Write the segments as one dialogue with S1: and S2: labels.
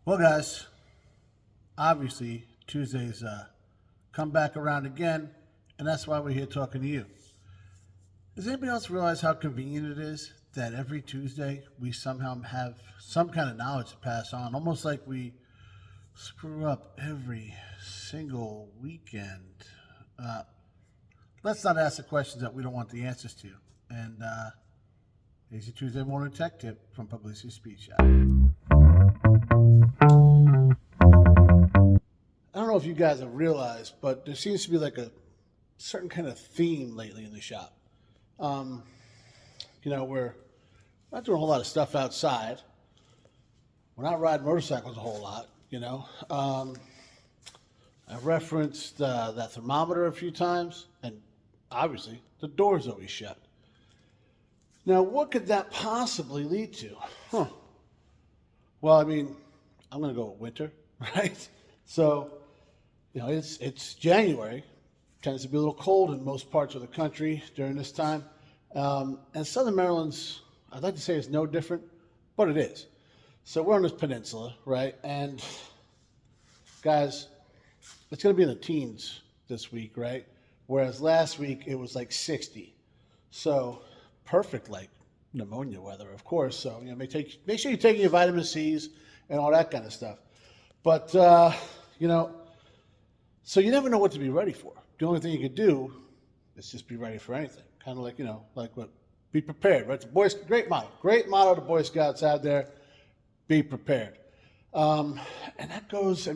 S1: Well, guys, obviously Tuesdays come back around again, and that's why we're here talking to you. Does anybody else realize how convenient it is that every Tuesday we somehow have some kind of knowledge to pass on, almost like we screw up every single weekend? Uh, let's not ask the questions that we don't want the answers to. And here's your Tuesday morning tech tip from Pugliese Speed Shop. I don't know if you guys have realized, but there seems to be like a certain kind of theme lately in the shop. Um, we're not doing a whole lot of stuff outside. We're not riding motorcycles a whole lot, I referenced that thermometer a few times, and obviously the door's always shut. Now, what could that possibly lead to? Well, I'm going to go with winter, right? So, it's January. Tends to be a little cold in most parts of the country during this time. And Southern Maryland's, I'd like to say it's no different, but it is. So we're on this peninsula, right? And guys, it's going to be in the teens this week, right? Whereas last week it was like 60. So perfect, like pneumonia weather, of course. So, make sure you're taking your vitamin C's and all that kind of stuff. But, so you never know what to be ready for. The only thing you could do is just be ready for anything. Kind of like, be prepared, right? The great motto the Boy Scouts out there, be prepared. And that goes,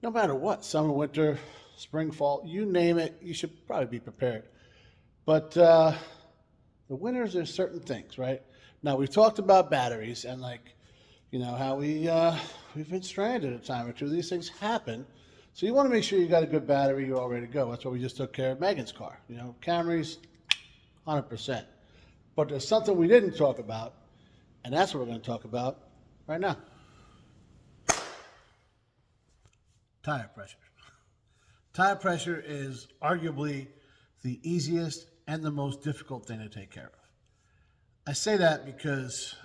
S1: no matter what, summer, winter, spring, fall, you name it, you should probably be prepared. But the winters, there's certain things, right? Now, we've talked about batteries and how we've been stranded a time or two. These things happen. So you want to make sure you got a good battery, you're all ready to go. That's why we just took care of Megan's car. Camrys, 100%. But there's something we didn't talk about, and that's what we're going to talk about right now. Tire pressure. Tire pressure is arguably the easiest and the most difficult thing to take care of. I say that because,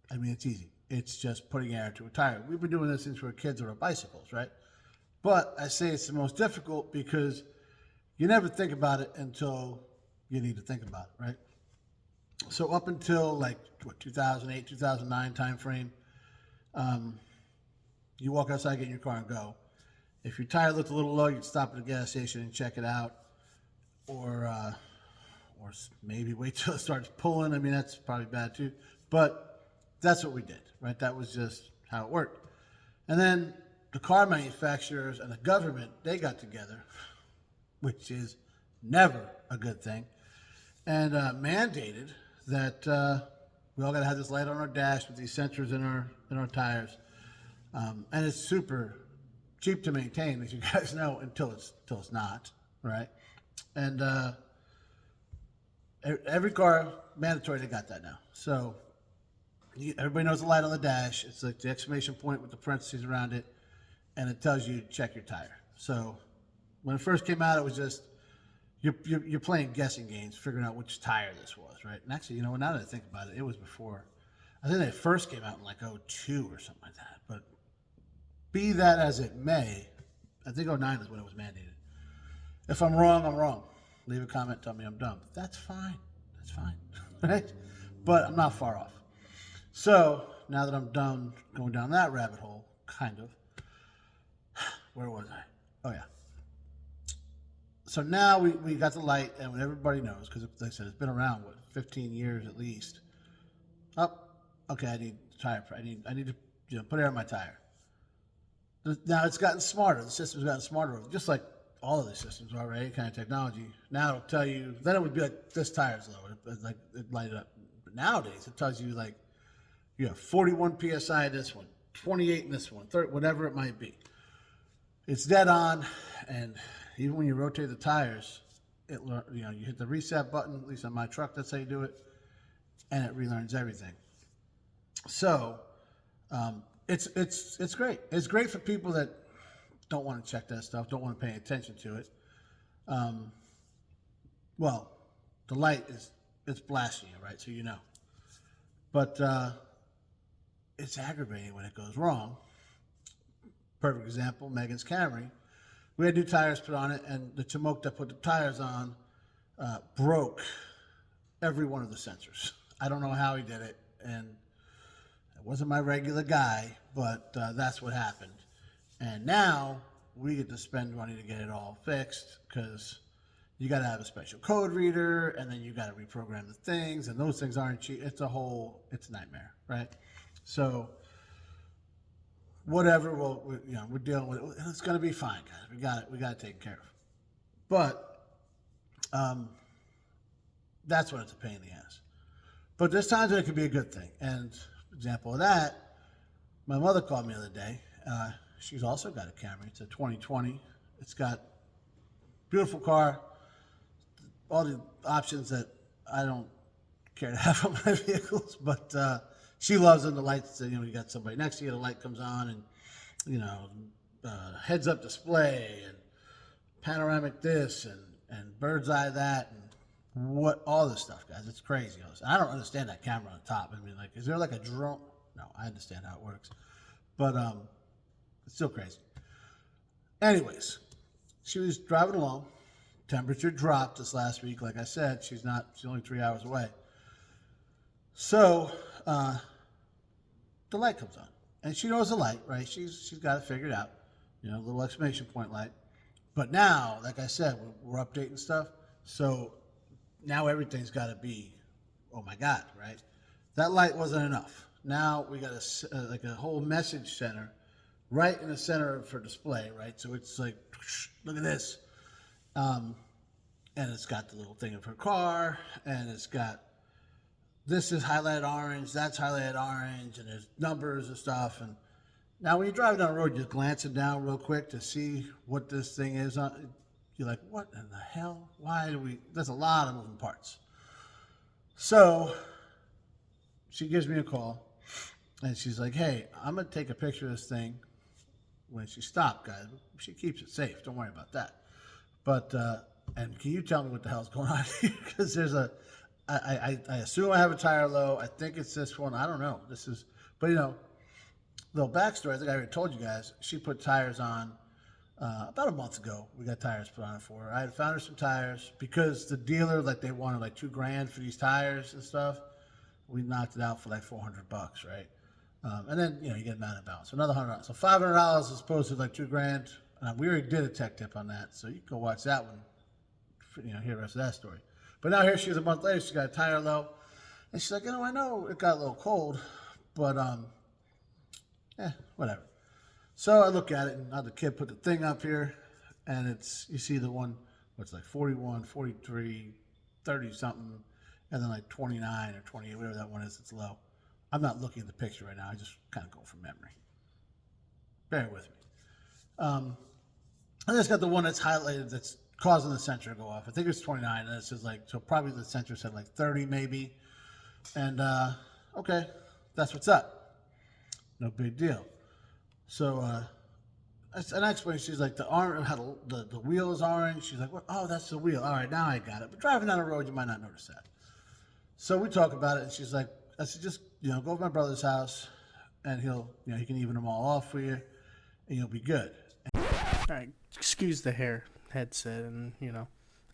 S1: it's easy. It's just putting air into a tire. We've been doing this since we were kids on our bicycles, right? But I say it's the most difficult because you never think about it until you need to think about it, right? So up until 2008, 2009 time frame, you walk outside, get in your car and go. If your tire looked a little low, you'd stop at a gas station and check it out. Or maybe wait till it starts pulling. That's probably bad too. But that's what we did, right? That was just how it worked. And then the car manufacturers and the government, they got together, which is never a good thing, and mandated that we all got to have this light on our dash with these sensors in our tires, and it's super cheap to maintain, as you guys know, until it's not, right? And every car mandatory, they got that now. So everybody knows the light on the dash. It's like the exclamation point with the parentheses around it, and it tells you to check your tire. So when it first came out, it was just you're playing guessing games, figuring out which tire this was, right? And actually, now that I think about it, it was before. I think they first came out in 2002 or something like that. But be that as it may, I think 2009 is when it was mandated. If I'm wrong, I'm wrong. Leave a comment, tell me I'm dumb. That's fine. That's fine, right? But I'm not far off. So now that I'm done going down that rabbit hole, kind of, where was I? Oh, yeah. So now we got the light, and everybody knows, because like I said, it's been around, 15 years at least. Oh, okay, I need tire. I need to put air in my tire. Now it's gotten smarter. The system's gotten smarter, just like all of the systems are, right? Any kind of technology. Now it'll tell you, then it would be like, this tire's low. It'd light it up. But nowadays, it tells you, you have 41 PSI in this one, 28 in this one, 30, whatever it might be. It's dead on, and even when you rotate the tires, you hit the reset button, at least on my truck, that's how you do it, and it relearns everything. So it's great. It's great for people that don't want to check that stuff, don't want to pay attention to it. Well, the light it's blasting you, right? So But it's aggravating when it goes wrong. Perfect example, Megan's Camry. We had new tires put on it, and the Chamook that put the tires on broke every one of the sensors. I don't know how he did it, and it wasn't my regular guy, but that's what happened. And now we get to spend money to get it all fixed because you got to have a special code reader, and then you got to reprogram the things, and those things aren't cheap. It's a nightmare, right? So whatever, we're dealing with it. It's going to be fine, guys. We got it taken care of. But that's when it's a pain in the ass. But there's times when it can be a good thing. And example of that, my mother called me the other day. She's also got a Camry. It's a 2020. It's got beautiful car, all the options that I don't care to have on my vehicles, but she loves them. The lights, you got somebody next to you, the light comes on, and heads-up display, and panoramic this, and bird's eye that, and all this stuff, guys. It's crazy. I don't understand that camera on the top. I mean, like, is there like a drone? No, I understand how it works, but it's still crazy. Anyways, she was driving along. Temperature dropped this last week. Like I said, she's only 3 hours away. So the light comes on, and she knows the light, right? She's got it figured out, a little exclamation point light. But now, like I said, we're updating stuff, so now everything's got to be, oh my God, right? That light wasn't enough. Now we got a whole message center right in the center for display, right? So it's like, look at this. And it's got the little thing of her car, and it's got, this is highlighted orange, that's highlighted orange, and there's numbers and stuff. And now when you drive down the road, you're glancing down real quick to see what this thing is. You're like, what in the hell? There's a lot of moving parts. So she gives me a call, and she's like, hey, I'm going to take a picture of this thing when she stopped, guys. She keeps it safe. Don't worry about that. But, and can you tell me what the hell's going on here? Because I assume I have a tire low. I think it's this one. I don't know. But little backstory, I think I already told you guys, she put tires on about a month ago. We got tires put on it for her. I had found her some tires because the dealer, they wanted like $2,000 for these tires and stuff. We knocked it out for like $400, right? And then, you get them out of balance. So another $100. So $500 as opposed to like $2,000. We already did a tech tip on that, so you can go watch that one, hear the rest of that story. But now here she is a month later, she's got a tire low, and she's like, I know it got a little cold, but whatever. So I look at it, and now the kid put the thing up here, and you see the one, what's like 41, 43, 30 something, and then like 29 or 28, whatever that one is, it's low. I'm not looking at the picture right now, I just kind of go from memory. Bear with me. And it's got the one that's highlighted that's causing the sensor to go off. I think it's 29, and it says so probably the sensor said like 30 maybe. And okay, that's what's up. No big deal. So and I explained, she's like, the wheel is orange. She's like, what? Oh, that's the wheel. All right, now I got it. But driving down the road, you might not notice that. So we talk about it, and she's like, I said, just go to my brother's house, and he can even them all off for you, and you'll be good.
S2: All right, excuse the headset, and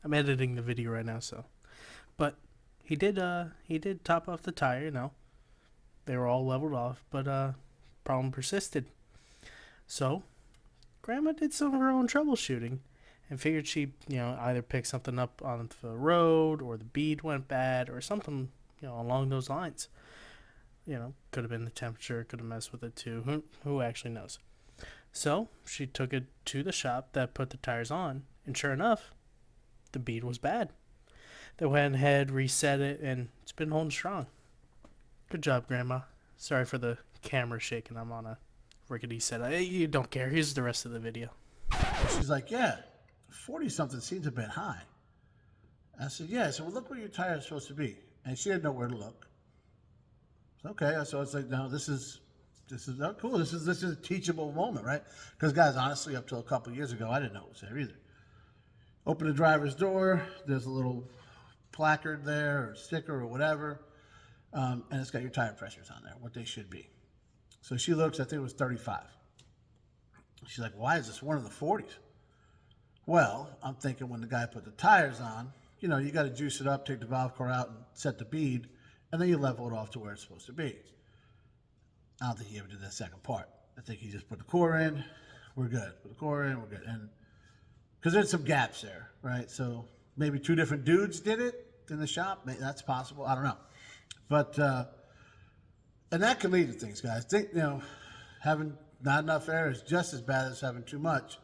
S2: I'm editing the video right now, so. But he did top off the tire, They were all leveled off, but problem persisted. So, Grandma did some of her own troubleshooting and figured she, either picked something up on the road, or the bead went bad, or something, along those lines. Could have been the temperature, could have messed with it too. Who actually knows? So she took it to the shop that put the tires on, and sure enough, the bead was bad. They went ahead, reset it, and it's been holding strong. Good job, Grandma. Sorry for the camera shaking. I'm on a rickety set. You don't care. Here's the rest of the video.
S1: She's like, yeah, 40-something seems a bit high. I said, yeah. I said, well, look where your tire is supposed to be. And she didn't know where to look. Okay, so it's like, no, this is cool. This is a teachable moment, right? Because, guys, honestly, up till a couple years ago, I didn't know it was there either. Open the driver's door. There's a little placard there, or sticker, or whatever, and it's got your tire pressures on there, what they should be. So she looks, I think it was 35. She's like, why is this one of the 40s? Well, I'm thinking when the guy put the tires on, you know, you got to juice it up, take the valve core out, and set the bead, and then you level it off to where it's supposed to be. I don't think he ever did that second part. I think he just put the core in, we're good. Put the core in, we're good. And because there's some gaps there, right? So maybe two different dudes did it in the shop. Maybe that's possible. I don't know. But, and that can lead to things, guys. Think, you know, having not enough air is just as bad as having too much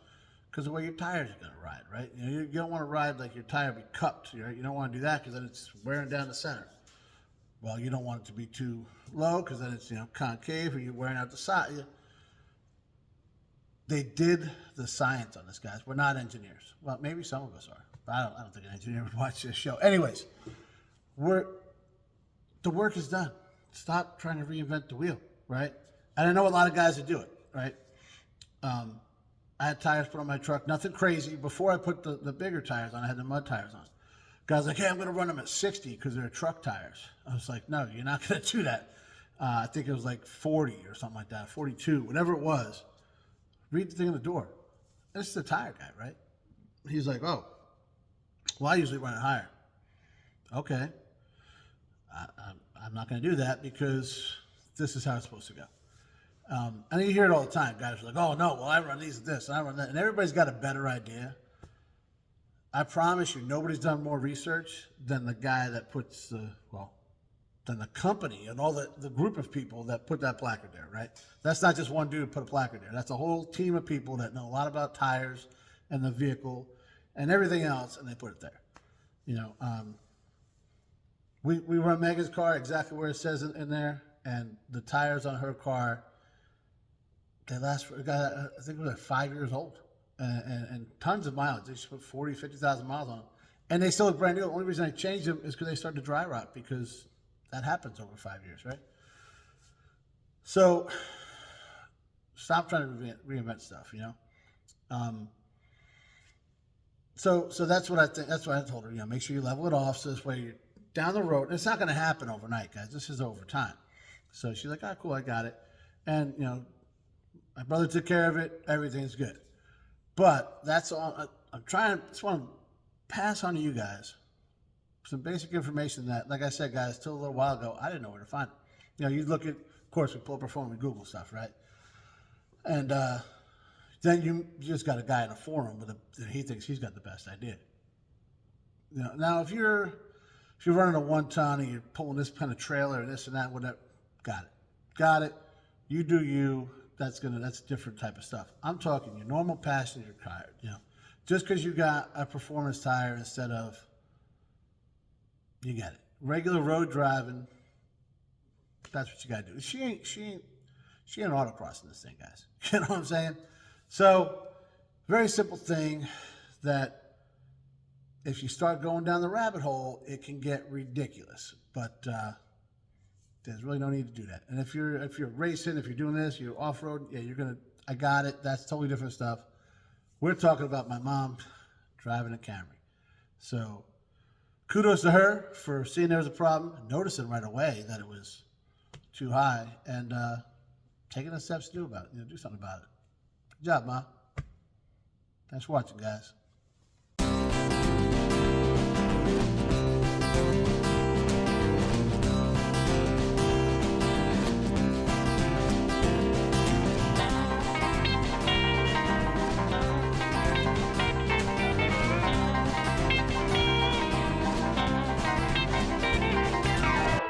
S1: because of the way your tires are going to ride, right? You know, you don't want to ride like your tire be cupped. Right? You don't want to do that because then it's wearing down the center. Well, you don't want it to be too low because then it's, you know, concave or you're wearing out the side. They did the science on this, guys. We're not engineers. Well, maybe some of us are. But I don't think an engineer would watch this show. Anyways, the work is done. Stop trying to reinvent the wheel, right? And I know a lot of guys that do it, right? I had tires put on my truck, nothing crazy. Before I put the bigger tires on, I had the mud tires on. Guys like, hey, I'm going to run them at 60 because they're truck tires. I was like, no, you're not going to do that. I think it was like 40 or something like that, 42, whatever it was. Read the thing on the door. This is the tire guy, right? He's like, oh, well, I usually run it higher. Okay. I'm not going to do that because this is how it's supposed to go. And you hear it all the time. Guys are like, oh, no, well, I run these and this, and I run that. And everybody's got a better idea. I promise you, nobody's done more research than the guy that puts than the company and all the group of people that put that placard there, right? That's not just one dude put a placard there. That's a whole team of people that know a lot about tires and the vehicle and everything else, and they put it there. You know, we run Megan's car exactly where it says in there, and the tires on her car, they last for, I think it was like 5 years old, and tons of mileage. They just put 40, 50,000 miles on them, and they still look brand new. The only reason I changed them is because they started to dry rot, because that happens over 5 years, right? So stop trying to reinvent stuff, you know. So that's what I think. That's what I told her. You know, make sure you level it off so this way you're down the road. It's not going to happen overnight, guys. This is over time. So she's like, "Ah, cool, I got it." And you know, my brother took care of it. Everything's good. But that's all. I'm trying. Just want to pass on to you guys some basic information that, like I said, guys, till a little while ago, I didn't know where to find it. You know, you look at, of course, we pull up our phone, we Google stuff, right? And then you just got a guy in a forum that he thinks he's got the best idea. You know, now if you're running a 1-ton and you're pulling this kind of trailer and this and that, whatever, got it. You do you. That's a different type of stuff. I'm talking your normal passenger car. You know, just because you got a performance tire instead of, you got it. Regular road driving, that's what you got to do. She ain't autocrossing this thing, guys. You know what I'm saying? So, very simple thing that if you start going down the rabbit hole, it can get ridiculous. But there's really no need to do that. And if you're racing, if you're doing this, you're off-road, yeah, I got it. That's totally different stuff. We're talking about my mom driving a Camry. So, kudos to her for seeing there was a problem, noticing right away that it was too high, and taking the steps to do something about it. Good job, Ma. Thanks for watching, guys.